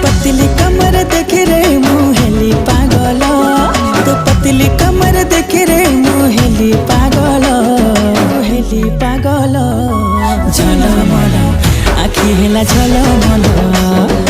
पतली कमर देखे रे मुहेली पागल, तो पतली कमर देखे रे मुहेली पागल, मुहेली पागल। झलमल आखि हेला झलमल।